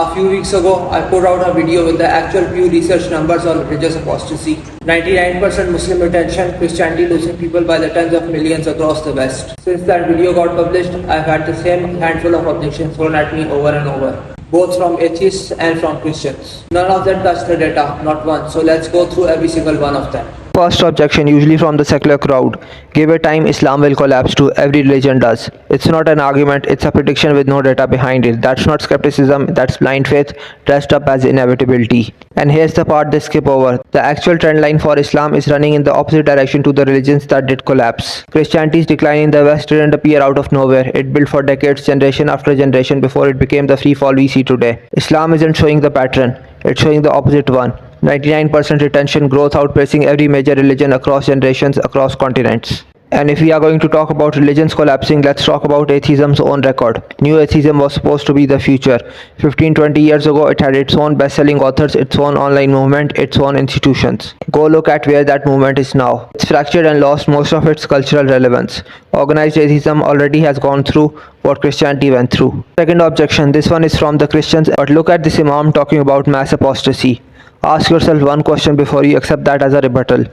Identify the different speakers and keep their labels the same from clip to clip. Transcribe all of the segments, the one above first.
Speaker 1: A few weeks ago, I put out a video with the actual Pew Research numbers on religious apostasy. 99% Muslim retention, Christianity losing people by the tens of millions across the West. Since that video got published, I've had the same handful of objections thrown at me over and over, both from atheists and from Christians. None of them touched the data, not one, so let's go through every single one of them.
Speaker 2: First objection, usually from the secular crowd. Give it time, Islam will collapse too. Every religion does. It's not an argument, it's a prediction with no data behind it. That's not skepticism, that's blind faith dressed up as inevitability. And here's the part they skip over. The actual trend line for Islam is running in the opposite direction to the religions that did collapse. Christianity's decline in the West didn't appear out of nowhere. It built for decades, generation after generation, before it became the free fall we see today. Islam isn't showing the pattern, it's showing the opposite one. 99% retention, growth outpacing every major religion across generations, across continents. And if we are going to talk about religions collapsing, let's talk about atheism's own record. New atheism was supposed to be the future. 15-20 years ago, it had its own best-selling authors, its own online movement, its own institutions. Go look at where that movement is now. It's fractured and lost most of its cultural relevance. Organized atheism already has gone through what Christianity went through. Second objection, this one is from the Christians, but look at this imam talking about mass apostasy. Ask yourself one question before you accept that as a rebuttal.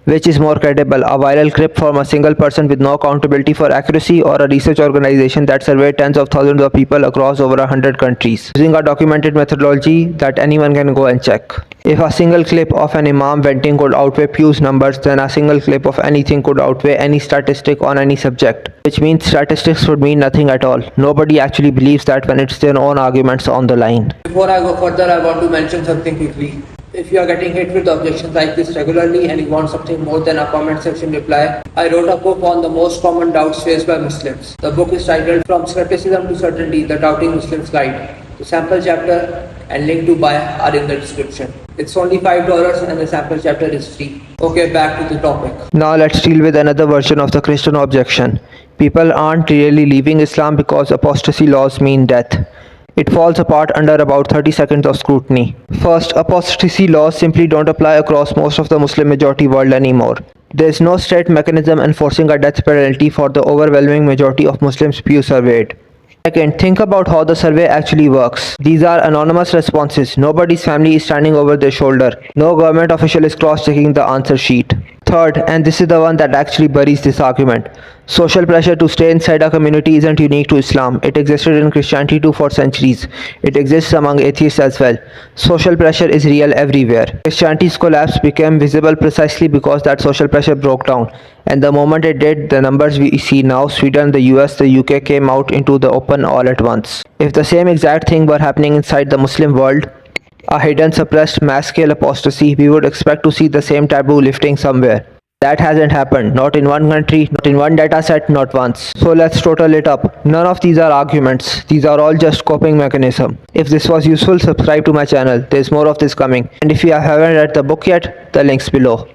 Speaker 2: Which is more credible, a viral clip from a single person with no accountability for accuracy, or a research organization that surveyed tens of thousands of people across over 100 countries, using a documented methodology that anyone can go and check? If a single clip of an imam venting could outweigh Pew's numbers, then a single clip of anything could outweigh any statistic on any subject. Which means statistics would mean nothing at all. Nobody actually believes that when it's their own arguments on the line.
Speaker 1: Before I go further, I want to mention something quickly. If you are getting hit with objections like this regularly and you want something more than a comment section reply, I wrote a book on the most common doubts faced by Muslims. The book is titled From Skepticism to Certainty, The Doubting Muslim's Guide. The sample chapter and link to buy are in the description. It's only $5 and the sample chapter is free. Okay, back to the topic.
Speaker 2: Now let's deal with another version of the Christian objection. People aren't really leaving Islam because apostasy laws mean death. It falls apart under about 30 seconds of scrutiny. First, apostasy laws simply don't apply across most of the Muslim majority world anymore. There is no state mechanism enforcing a death penalty for the overwhelming majority of Muslims Pew surveyed. Second, think about how the survey actually works. These are anonymous responses. Nobody's family is standing over their shoulder. No government official is cross-checking the answer sheet. Third, and this is the one that actually buries this argument, social pressure to stay inside a community isn't unique to Islam. It existed in Christianity too for centuries. It exists among atheists as well. Social pressure is real everywhere. Christianity's collapse became visible precisely because that social pressure broke down. And the moment it did, the numbers we see now, Sweden, the US, the UK, came out into the open all at once. If the same exact thing were happening inside the Muslim world, a hidden, suppressed, mass-scale apostasy, we would expect to see the same taboo lifting somewhere. That hasn't happened, not in one country, not in one data set, not once. So let's total it up. None of these are arguments, these are all just coping mechanism. If this was useful, subscribe to my channel, there's more of this coming. And if you haven't read the book yet, the link's below.